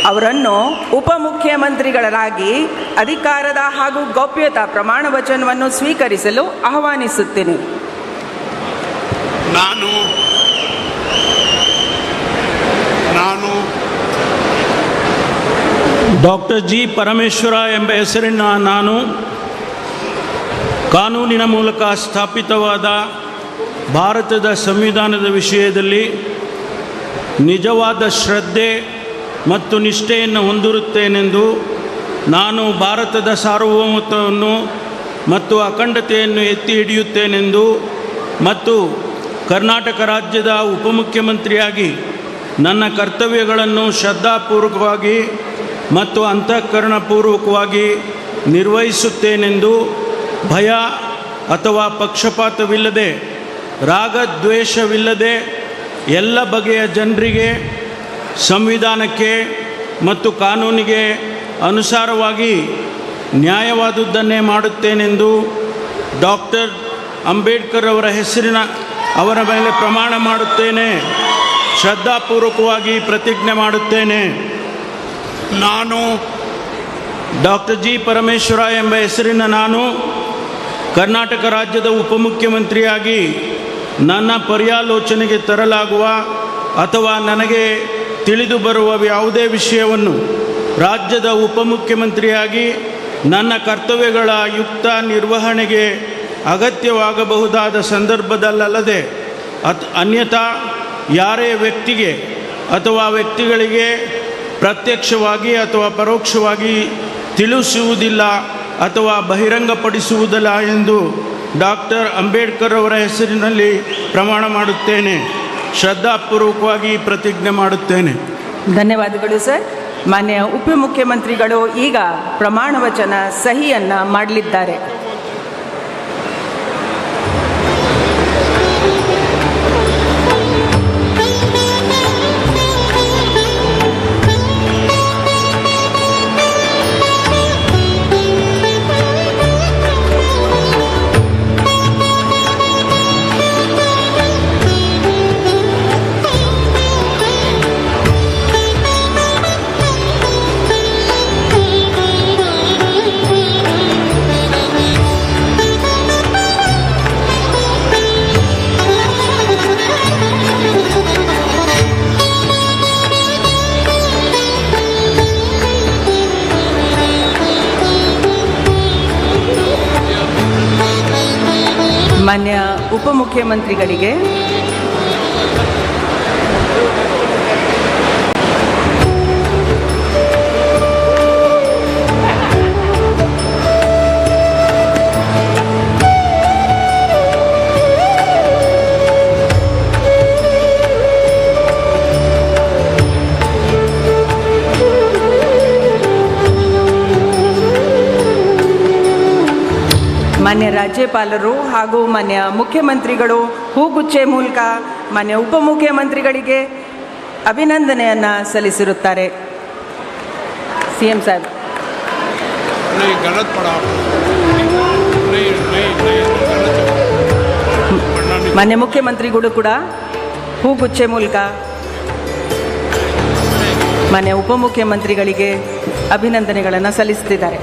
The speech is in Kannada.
ಅವರನ್ನು ಉಪಮುಖ್ಯಮಂತ್ರಿಗಳಾಗಿ ಅಧಿಕಾರದ ಹಾಗೂ ಗೌಪ್ಯತಾ ಪ್ರಮಾಣ ವಚನವನ್ನು ಸ್ವೀಕರಿಸಲು ಆಹ್ವಾನಿಸುತ್ತೇನೆ. ನಾನು ಡಾಕ್ಟರ್ ಜಿ ಪರಮೇಶ್ವರ ಎಂಬ ಹೆಸರಿನ ನಾನು ಕಾನೂನಿನ ಮೂಲಕ ಸ್ಥಾಪಿತವಾದ ಭಾರತದ ಸಂವಿಧಾನದ ವಿಷಯದಲ್ಲಿ ನಿಜವಾದ ಶ್ರದ್ಧೆ ಮತ್ತು ನಿಷ್ಠೆಯನ್ನು ಹೊಂದಿರುತ್ತೇನೆಂದು ನಾನು ಭಾರತದ ಸಾರ್ವಭೌಮತ್ವವನ್ನು ಮತ್ತು ಅಖಂಡತೆಯನ್ನು ಎತ್ತಿ ಹಿಡಿಯುತ್ತೇನೆಂದು ಮತ್ತು ಕರ್ನಾಟಕ ರಾಜ್ಯದ ಉಪಮುಖ್ಯಮಂತ್ರಿಯಾಗಿ ನನ್ನ ಕರ್ತವ್ಯಗಳನ್ನು ಶ್ರದ್ಧಾಪೂರ್ವಕವಾಗಿ ಮತ್ತು ಅಂತಃಕರಣಪೂರ್ವಕವಾಗಿ ನಿರ್ವಹಿಸುತ್ತೇನೆಂದು ಭಯ ಅಥವಾ ಪಕ್ಷಪಾತವಿಲ್ಲದೆ ರಾಗದ್ವೇಷವಿಲ್ಲದೆ ಎಲ್ಲ ಬಗೆಯ ಜನರಿಗೆ ಸಂವಿಧಾನಕ್ಕೆ ಮತ್ತು ಕಾನೂನಿಗೆ ಅನುಸಾರವಾಗಿ ನ್ಯಾಯವಾದುದನ್ನೇ ಮಾಡುತ್ತೇನೆಂದು ಡಾಕ್ಟರ್ ಅಂಬೇಡ್ಕರ್ ಅವರ ಮೇಲೆ ಪ್ರಮಾಣ ಮಾಡುತ್ತೇನೆ. ಶ್ರದ್ಧಾಪೂರ್ವಕವಾಗಿ ಪ್ರತಿಜ್ಞೆ ಮಾಡುತ್ತೇನೆ. ನಾನು ಡಾಕ್ಟರ್ ಜಿ ಪರಮೇಶ್ವರ ಎಂಬ ಹೆಸರಿನ ನಾನು ಕರ್ನಾಟಕ ರಾಜ್ಯದ ಉಪಮುಖ್ಯಮಂತ್ರಿಯಾಗಿ ನನ್ನ ಪರ್ಯಾಲೋಚನೆಗೆ ತರಲಾಗುವ ಅಥವಾ ನನಗೆ ತಿಳಿದು ಬರುವ ಯಾವುದೇ ವಿಷಯವನ್ನು ರಾಜ್ಯದ ಉಪಮುಖ್ಯಮಂತ್ರಿಯಾಗಿ ನನ್ನ ಕರ್ತವ್ಯಗಳ ಯುಕ್ತ ನಿರ್ವಹಣೆಗೆ ಅಗತ್ಯವಾಗಬಹುದಾದ ಸಂದರ್ಭದಲ್ಲದೆ ಅನ್ಯಥಾ ಯಾರೇ ವ್ಯಕ್ತಿಗೆ ಅಥವಾ ವ್ಯಕ್ತಿಗಳಿಗೆ ಪ್ರತ್ಯಕ್ಷವಾಗಿ ಅಥವಾ ಪರೋಕ್ಷವಾಗಿ ತಿಳಿಸುವುದಿಲ್ಲ ಅಥವಾ ಬಹಿರಂಗಪಡಿಸುವುದಿಲ್ಲ ಎಂದು ಡಾಕ್ಟರ್ ಅಂಬೇಡ್ಕರ್ ಅವರ ಹೆಸರಿನಲ್ಲಿ ಪ್ರಮಾಣ ಮಾಡುತ್ತೇನೆ. ಶ್ರದ್ಧಾಪೂರ್ವಕವಾಗಿ ಪ್ರತಿಜ್ಞೆ ಮಾಡುತ್ತೇನೆ. ಧನ್ಯವಾದಗಳು ಸರ್. ಮಾನ್ಯ ಉಪಮುಖ್ಯಮಂತ್ರಿಗಳು ಈಗ ಪ್ರಮಾಣ ವಚನ ಸಹಿಯನ್ನು ಮಾಡಲಿದ್ದಾರೆ. ಮಾನ್ಯ ಉಪಮುಖ್ಯಮಂತ್ರಿಗಳಿಗೆ ಮಾನ್ಯ ರಾಜ್ಯಪಾಲರು ಹಾಗೂ ಮಾನ್ಯ ಮುಖ್ಯಮಂತ್ರಿಗಳು ಹೂಗುಚ್ಚೆ ಮೂಲಕ ಮಾನ್ಯ ಉಪಮುಖ್ಯಮಂತ್ರಿಗಳಿಗೆ ಅಭಿನಂದನೆಯನ್ನು ಸಲ್ಲಿಸಿರುತ್ತಾರೆ. ಸಿಎಂ ಸಾಹೇಬ್. ಮಾನ್ಯ ಮುಖ್ಯಮಂತ್ರಿಗಳು ಕೂಡ ಹೂಗುಚ್ಚೆ ಮೂಲಕ ಮಾನ್ಯ ಉಪಮುಖ್ಯಮಂತ್ರಿಗಳಿಗೆ ಅಭಿನಂದನೆಗಳನ್ನು ಸಲ್ಲಿಸುತ್ತಿದ್ದಾರೆ.